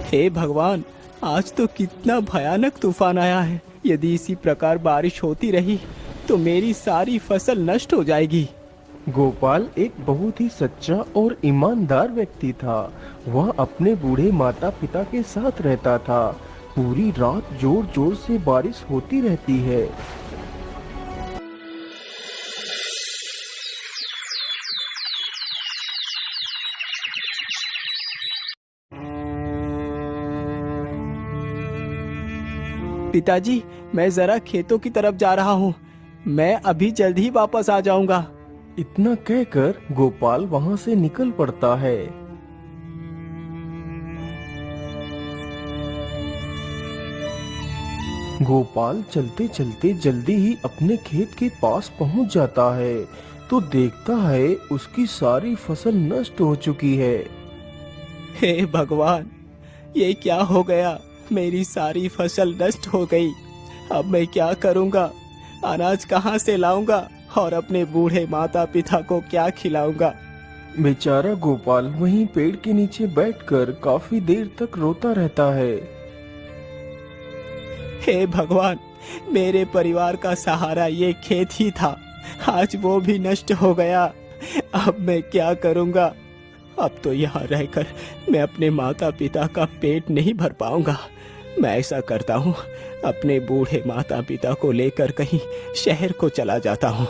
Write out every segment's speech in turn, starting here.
हे भगवान, आज तो कितना भयानक तूफान आया है। यदि इसी प्रकार बारिश होती रही तो मेरी सारी फसल नष्ट हो जाएगी। गोपाल एक बहुत ही सच्चा और ईमानदार व्यक्ति था। वह अपने बूढ़े माता पिता के साथ रहता था। पूरी रात जोर जोर से बारिश होती रहती है। पिताजी, मैं जरा खेतों की तरफ जा रहा हूँ। मैं अभी जल्द ही वापस आ जाऊंगा। इतना कहकर गोपाल वहां से निकल पड़ता है। गोपाल चलते चलते जल्दी ही अपने खेत के पास पहुंच जाता है तो देखता है उसकी सारी फसल नष्ट हो चुकी है। हे भगवान, ये क्या हो गया? मेरी सारी फसल नष्ट हो गई। अब मैं क्या करूंगा? अनाज कहाँ से लाऊंगा और अपने बूढ़े माता पिता को क्या खिलाऊंगा? बेचारा गोपाल वहीं पेड़ के नीचे बैठकर काफी देर तक रोता रहता है। हे भगवान, मेरे परिवार का सहारा ये खेत ही था। आज वो भी नष्ट हो गया। अब मैं क्या करूंगा? अब तो यहाँ रहकर मैं अपने माता पिता का पेट नहीं भर पाऊंगा। मैं ऐसा करता हूँ, अपने बूढ़े माता पिता को लेकर कहीं शहर को चला जाता हूँ।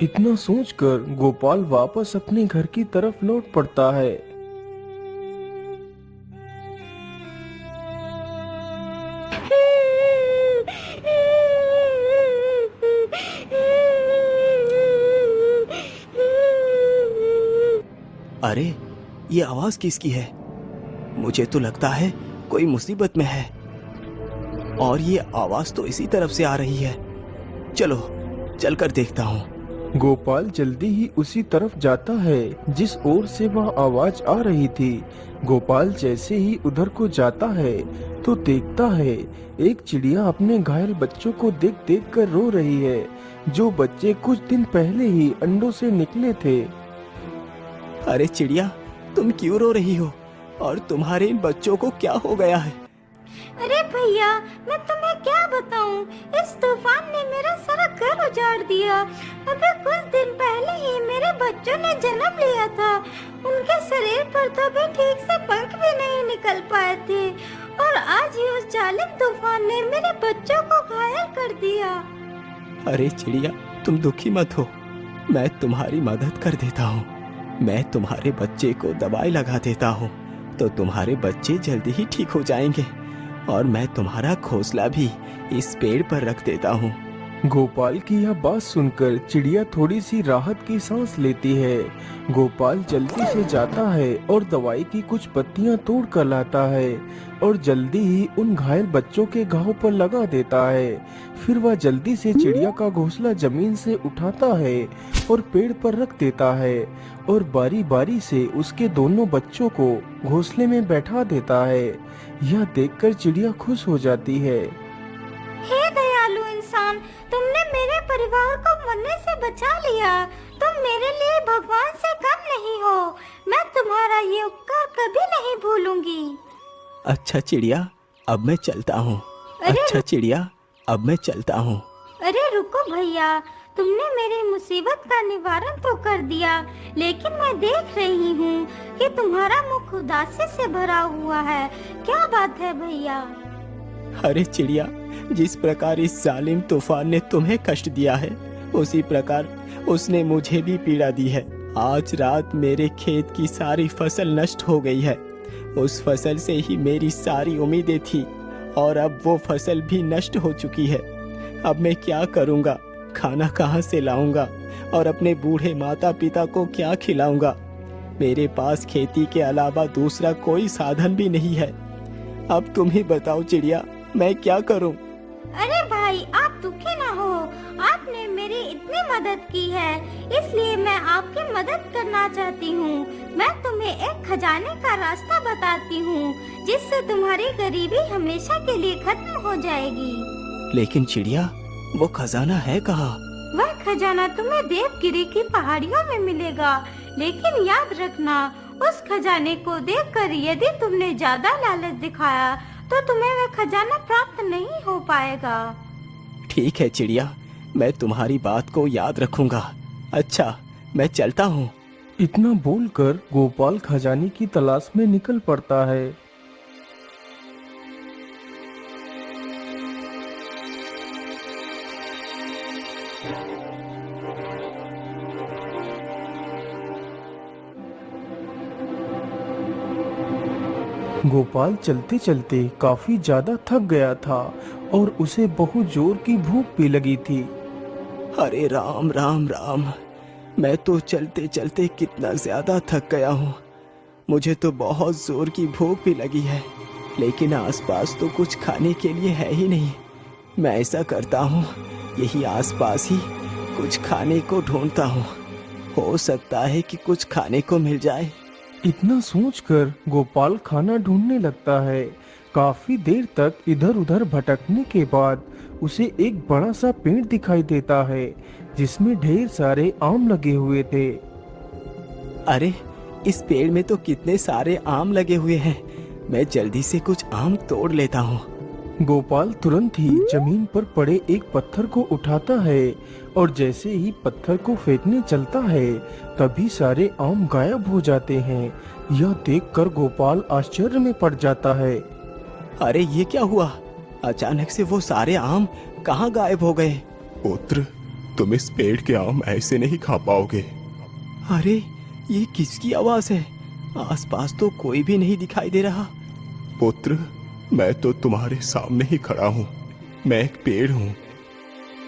इतना सोचकर गोपाल वापस अपने घर की तरफ लौट पड़ता है। अरे, ये आवाज किसकी है? मुझे तो लगता है कोई मुसीबत में है। और ये आवाज तो इसी तरफ से आ रही है। चलो, चलकर देखता हूँ। गोपाल जल्दी ही उसी तरफ जाता है जिस ओर से वह आवाज आ रही थी। गोपाल जैसे ही उधर को जाता है तो देखता है एक चिड़िया अपने घायल बच्चों को देख देख कर रो रही है, जो बच्चे कुछ दिन पहले ही अंडों से निकले थे। अरे चिड़िया, तुम क्यों रो रही हो? और तुम्हारे इन बच्चों को क्या हो गया है? अरे भैया, मैं तुम्हें क्या बताऊं? इस तूफान ने मेरा सारा घर उजाड़ दिया। अभी कुछ दिन पहले ही मेरे बच्चों ने जन्म लिया था। उनके शरीर पर तो अभी ठीक से पंख भी नहीं निकल पाए थे, और आज ही उस जालिम तूफान ने मेरे बच्चों को घायल कर दिया। अरे चिड़िया, तुम दुखी मत हो। मैं तुम्हारी मदद कर देता हूँ। मैं तुम्हारे बच्चे को दवाई लगा देता हूँ, तो तुम्हारे बच्चे जल्दी ही ठीक हो जाएंगे। और मैं तुम्हारा घोंसला भी इस पेड़ पर रख देता हूँ। गोपाल की यह बात सुनकर चिड़िया थोड़ी सी राहत की सांस लेती है। गोपाल जल्दी से जाता है और दवाई की कुछ पत्तियां तोड़ कर लाता है और जल्दी ही उन घायल बच्चों के घाव पर लगा देता है। फिर वह जल्दी से चिड़िया का घोंसला जमीन से उठाता है और पेड़ पर रख देता है और बारी बारी से उसके दोनों बच्चों को घोंसले में बैठा देता है। यह देखकर चिड़िया खुश हो जाती है। हे दयालु इंसान, तुमने मेरे परिवार को मरने से बचा लिया। तुम मेरे लिए भगवान से कम नहीं हो। मैं तुम्हारा ये उपकार कभी नहीं भूलूंगी। अच्छा चिड़िया, अब मैं चलता हूँ। अच्छा चिड़िया, अब मैं चलता हूँ। अरे रुको भैया, तुमने मेरी मुसीबत का निवारण तो कर दिया, लेकिन मैं देख रही हूँ कि तुम्हारा मुख उदासी से भरा हुआ है। क्या बात है भैया? अरे चिड़िया, जिस प्रकार इस जालिम तूफान ने तुम्हें कष्ट दिया है, उसी प्रकार उसने मुझे भी पीड़ा दी है। आज रात मेरे खेत की सारी फसल नष्ट हो गई है। उस फसल से ही मेरी सारी उम्मीदें थी, और अब वो फसल भी नष्ट हो चुकी है। अब मैं क्या करूँगा? खाना कहाँ से लाऊंगा और अपने बूढ़े माता पिता को क्या खिलाऊंगा? मेरे पास खेती के अलावा दूसरा कोई साधन भी नहीं है। अब तुम ही बताओ चिड़िया, मैं क्या करूं? अरे भाई, आप दुखी ना हो। आपने मेरी इतनी मदद की है, इसलिए मैं आपकी मदद करना चाहती हूँ। मैं तुम्हें एक खजाने का रास्ता बताती हूँ, जिससे तुम्हारी गरीबी हमेशा के लिए खत्म हो जाएगी। लेकिन चिड़िया, वो खजाना है कहाँ? वह खजाना तुम्हें देवगिरी की पहाड़ियों में मिलेगा, लेकिन याद रखना उस खजाने को देखकर यदि तुमने ज्यादा लालच दिखाया तो तुम्हें वह खजाना प्राप्त नहीं हो पाएगा। ठीक है चिड़िया, मैं तुम्हारी बात को याद रखूंगा। अच्छा, मैं चलता हूँ। इतना बोलकर गोपाल खजाने की तलाश में निकल पड़ता है। गोपाल चलते चलते काफी ज्यादा थक गया था और उसे बहुत जोर की भूख भी लगी थी। अरे राम राम राम, मैं तो चलते चलते कितना ज्यादा थक गया हूँ। मुझे तो बहुत जोर की भूख भी लगी है, लेकिन आसपास तो कुछ खाने के लिए है ही नहीं। मैं ऐसा करता हूँ, यही आसपास ही कुछ खाने को ढूंढता हूँ। हो सकता है कि कुछ खाने को मिल जाए। इतना सोचकर गोपाल खाना ढूंढने लगता है। काफी देर तक इधर उधर भटकने के बाद उसे एक बड़ा सा पेड़ दिखाई देता है जिसमें ढेर सारे आम लगे हुए थे। अरे, इस पेड़ में तो कितने सारे आम लगे हुए हैं। मैं जल्दी से कुछ आम तोड़ लेता हूँ। गोपाल तुरंत ही जमीन पर पड़े एक पत्थर को उठाता है और जैसे ही पत्थर को फेंकने चलता है तभी सारे आम गायब हो जाते हैं। यह देखकर गोपाल आश्चर्य में पड़ जाता है। अरे, ये क्या हुआ? अचानक से वो सारे आम कहाँ गायब हो गए? पुत्र, तुम इस पेड़ के आम ऐसे नहीं खा पाओगे। अरे, ये किसकी आवाज है? आसपास तो कोई भी नहीं दिखाई दे रहा। पुत्र, मैं तो तुम्हारे सामने ही खड़ा हूँ। मैं एक पेड़ हूँ।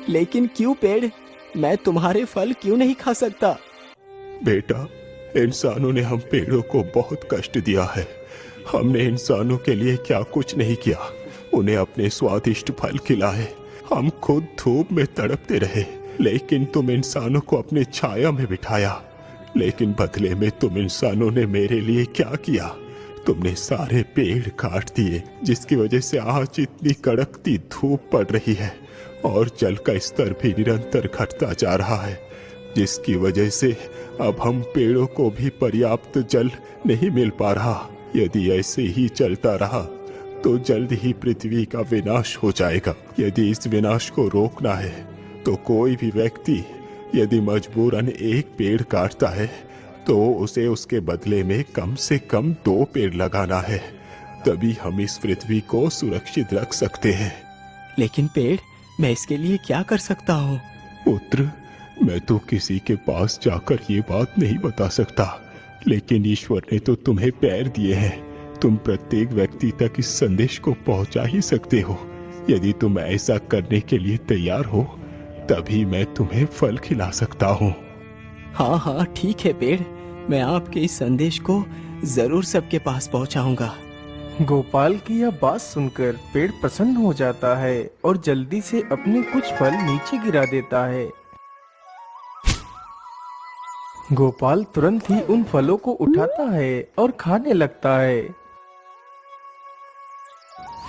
लेकिन क्यों पेड़? मैं तुम्हारे फल क्यों नहीं खा सकता? बेटा, इंसानों ने हम पेड़ों को बहुत कष्ट दिया है। हमने इंसानों के लिए क्या कुछ नहीं किया। उन्हें अपने स्वादिष्ट फल खिलाए। हम खुद धूप में तड़पते रहे, लेकिन तुम इंसानों को अपने छाया में बिठाया। लेकिन बदले में तुम इंसानों ने मेरे लिए क्या किया? तुमने सारे पेड़ काट दिए, जिसकी वजह से आज इतनी कड़कती धूप पड़ रही है और जल का स्तर भी निरंतर घटता जा रहा है, जिसकी वजह से अब हम पेड़ों को भी पर्याप्त जल नहीं मिल पा रहा। यदि ऐसे ही चलता रहा तो जल्द ही पृथ्वी का विनाश हो जाएगा। यदि इस विनाश को रोकना है तो कोई भी व्यक्ति यदि मजबूरन एक पेड़ काटता है तो उसे उसके बदले में कम से कम 2 पेड़ लगाना है। तभी हम इस पृथ्वी को सुरक्षित रख सकते हैं। लेकिन पेड़, मैं इसके लिए क्या कर सकता हूँ? पुत्र, मैं तो किसी के पास जाकर ये बात नहीं बता सकता, लेकिन ईश्वर ने तो तुम्हें पैर दिए हैं। तुम प्रत्येक व्यक्ति तक इस संदेश को पहुंचा ही सकते हो। यदि तुम ऐसा करने के लिए तैयार हो तभी मैं तुम्हें फल खिला सकता हूँ। हाँ हाँ, ठीक है पेड़, मैं आपके इस संदेश को जरूर सबके पास पहुंचाऊंगा। गोपाल की यह बात सुनकर पेड़ प्रसन्न हो जाता है और जल्दी से अपने कुछ फल नीचे गिरा देता है। गोपाल तुरंत ही उन फलों को उठाता है और खाने लगता है।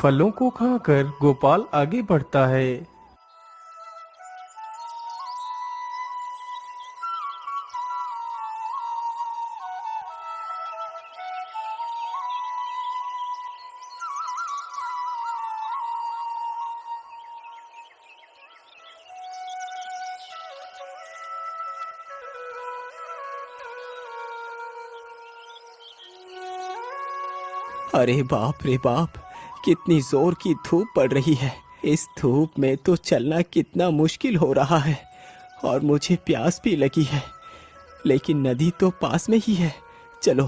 फलों को खाकर गोपाल आगे बढ़ता है। अरे बाप रे बाप, कितनी जोर की धूप पड़ रही है। इस धूप में तो चलना कितना मुश्किल हो रहा है और मुझे प्यास भी लगी है। लेकिन नदी तो पास में ही है, चलो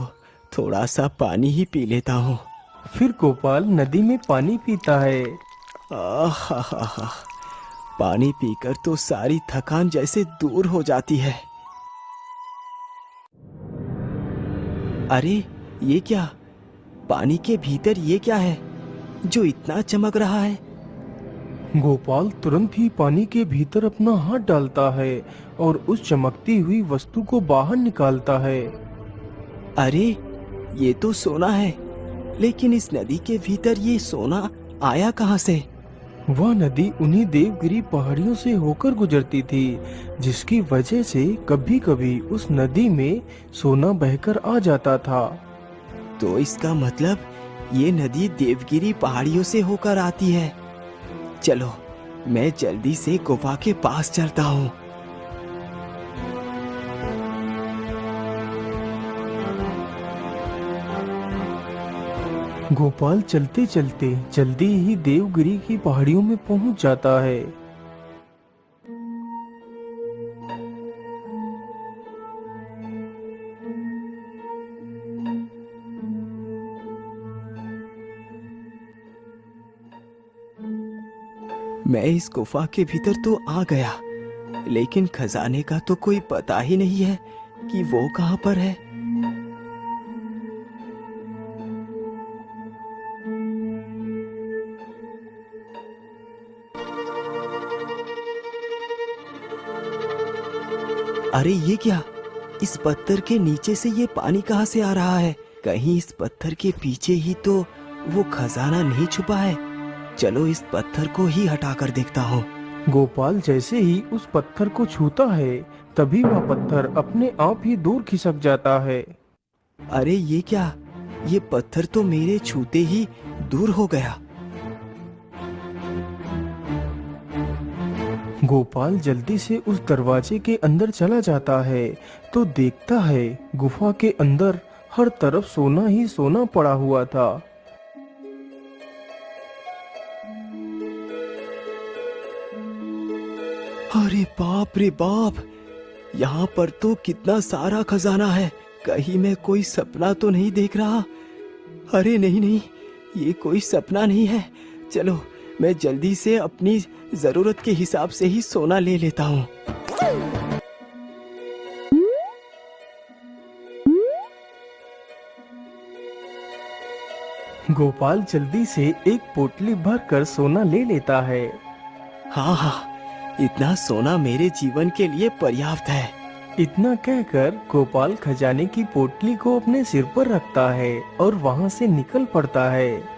थोड़ा सा पानी ही पी लेता हूँ। फिर गोपाल नदी में पानी पीता है। आहा, पानी पीकर तो सारी थकान जैसे दूर हो जाती है। अरे, ये क्या? पानी के भीतर ये क्या है जो इतना चमक रहा है? गोपाल तुरंत ही पानी के भीतर अपना हाथ डालता है और उस चमकती हुई वस्तु को बाहर निकालता है। अरे, ये तो सोना है। लेकिन इस नदी के भीतर ये सोना आया कहाँ से? वह नदी उन्हीं देवगिरी पहाड़ियों से होकर गुजरती थी, जिसकी वजह से कभी कभी उस नदी में सोना बहकर आ जाता था। तो इसका मतलब ये नदी देवगिरी पहाड़ियों से होकर आती है। चलो मैं जल्दी से गुफा के पास चलता हूँ। गोपाल चलते चलते जल्दी ही देवगिरी की पहाड़ियों में पहुंच जाता है। मैं इस गुफा के भीतर तो आ गया, लेकिन खजाने का तो कोई पता ही नहीं है कि वो कहाँ पर है। अरे ये क्या? इस पत्थर के नीचे से ये पानी कहाँ से आ रहा है? कहीं इस पत्थर के पीछे ही तो वो खजाना नहीं छुपा है? चलो इस पत्थर को ही हटाकर देखता हूँ। गोपाल जैसे ही उस पत्थर को छूता है, तभी वह पत्थर अपने आप ही दूर खिसक जाता है। अरे ये क्या? ये पत्थर तो मेरे छूते ही दूर हो गया। गोपाल जल्दी से उस दरवाजे के अंदर चला जाता है तो देखता है गुफा के अंदर हर तरफ सोना ही सोना पड़ा हुआ था। अरे बाप रे बाप, यहाँ पर तो कितना सारा खजाना है। कहीं मैं कोई सपना तो नहीं देख रहा? अरे नहीं नहीं, ये कोई सपना नहीं है। चलो मैं जल्दी से अपनी जरूरत के हिसाब से ही सोना ले लेता हूँ। गोपाल जल्दी से एक पोटली भरकर सोना ले लेता है। हाँ हाँ, इतना सोना मेरे जीवन के लिए पर्याप्त है। इतना कहकर गोपाल खजाने की पोटली को अपने सिर पर रखता है और वहां से निकल पड़ता है।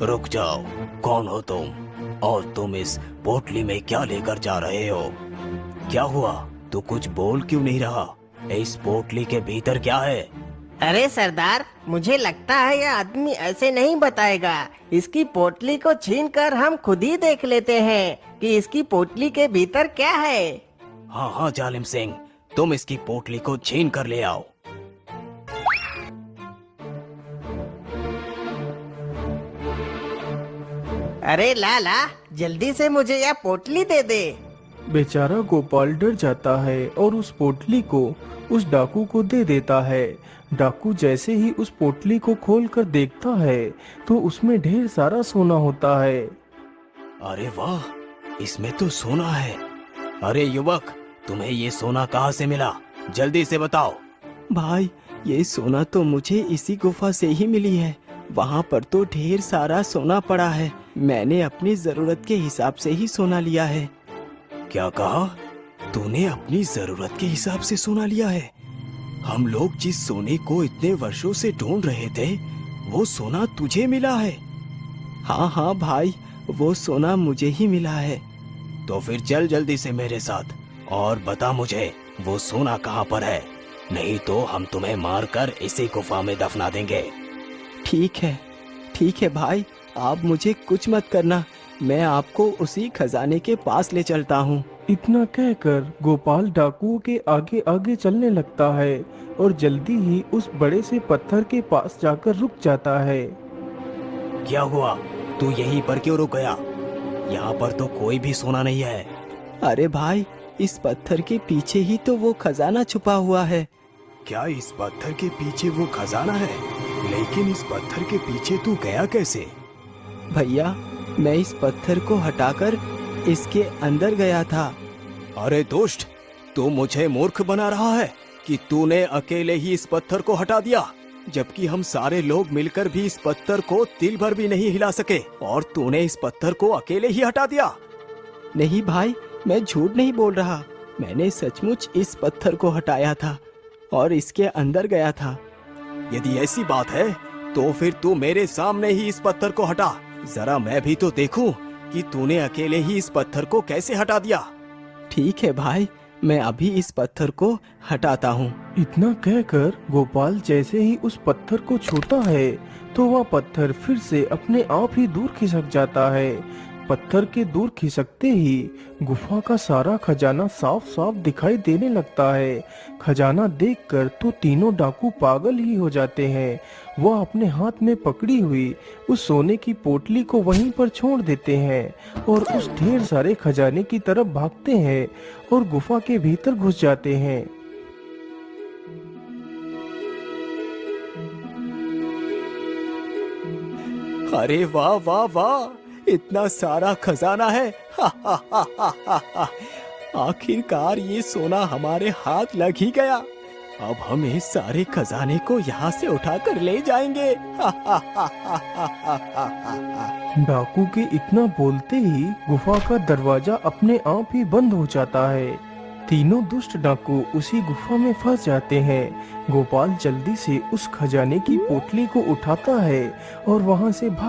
रुक जाओ, कौन हो तुम? और तुम इस पोटली में क्या लेकर जा रहे हो? क्या हुआ? तू कुछ बोल क्यों नहीं रहा? इस पोटली के भीतर क्या है? अरे सरदार, मुझे लगता है यह आदमी ऐसे नहीं बताएगा। इसकी पोटली को छीनकर हम खुद ही देख लेते हैं कि इसकी पोटली के भीतर क्या है। हाँ हाँ जालिम सिंह, तुम इसकी पोटली को छीन कर ले आओ। अरे लाला, जल्दी से मुझे यह पोटली दे दे। बेचारा गोपाल डर जाता है और उस पोटली को उस डाकू को दे देता है। डाकू जैसे ही उस पोटली को खोलकर देखता है तो उसमें ढेर सारा सोना होता है। अरे वाह, इसमें तो सोना है। अरे युवक, तुम्हें ये सोना कहाँ से मिला? जल्दी से बताओ। भाई, ये सोना तो मुझे इसी गुफा से ही मिली है। वहाँ पर तो ढेर सारा सोना पड़ा है। मैंने अपनी जरूरत के हिसाब से ही सोना लिया है। क्या कहा? तूने अपनी जरूरत के हिसाब से सोना लिया है? हम लोग जिस सोने को इतने वर्षों से ढूंढ रहे थे, वो सोना तुझे मिला है? हाँ हाँ भाई, वो सोना मुझे ही मिला है। तो फिर चल जल्दी से मेरे साथ और बता मुझे वो सोना कहाँ पर है, नहीं तो हम तुम्हें मारकर इसी गुफा में दफना देंगे। ठीक है भाई, आप मुझे कुछ मत करना। मैं आपको उसी खजाने के पास ले चलता हूँ। इतना कहकर गोपाल डाकुओं के आगे आगे चलने लगता है और जल्दी ही उस बड़े से पत्थर के पास जाकर रुक जाता है। क्या हुआ? तू यहीं पर क्यों रुक गया? यहाँ पर तो कोई भी सोना नहीं है। अरे भाई, इस पत्थर के पीछे ही तो वो खजाना छुपा हुआ है। क्या इस पत्थर के पीछे वो खजाना है? लेकिन इस पत्थर के पीछे तू गया कैसे? भैया, मैं इस पत्थर को हटाकर इसके अंदर गया था। अरे दोस्त, तू मुझे मूर्ख बना रहा है कि तूने अकेले ही इस पत्थर को हटा दिया, जबकि हम सारे लोग मिलकर भी इस पत्थर को तिल भर भी नहीं हिला सके, और तूने इस पत्थर को अकेले ही हटा दिया। नहीं भाई, मैं झूठ नहीं बोल रहा। मैंने सचमुच इस पत्थर को हटाया था और इसके अंदर गया था। यदि ऐसी बात है तो फिर तू मेरे सामने ही इस पत्थर को हटा, जरा मैं भी तो देखूं कि तूने अकेले ही इस पत्थर को कैसे हटा दिया। ठीक है भाई, मैं अभी इस पत्थर को हटाता हूँ। इतना कहकर गोपाल जैसे ही उस पत्थर को छूता है तो वह पत्थर फिर से अपने आप ही दूर खिसक जाता है। पत्थर के दूर खिसकते ही गुफा का सारा खजाना साफ साफ दिखाई देने लगता है। खजाना देखकर तो तीनों डाकू पागल ही हो जाते हैं। वह अपने हाथ में पकड़ी हुई उस सोने की पोटली को वहीं पर छोड़ देते हैं और उस ढेर सारे खजाने की तरफ भागते हैं और गुफा के भीतर घुस जाते हैं। अरे वाह वाह वाह, इतना सारा खजाना है। आखिरकार ये सोना हमारे हाथ लग ही गया। अब हम इस सारे खजाने को यहाँ से उठाकर ले जाएंगे। डाकू के इतना बोलते ही गुफा का दरवाजा अपने आप ही बंद हो जाता है। तीनों दुष्ट डाकू उसी गुफा में फंस जाते हैं। गोपाल जल्दी से उस खजाने की पोटली को उठाता है और वहाँ से भाग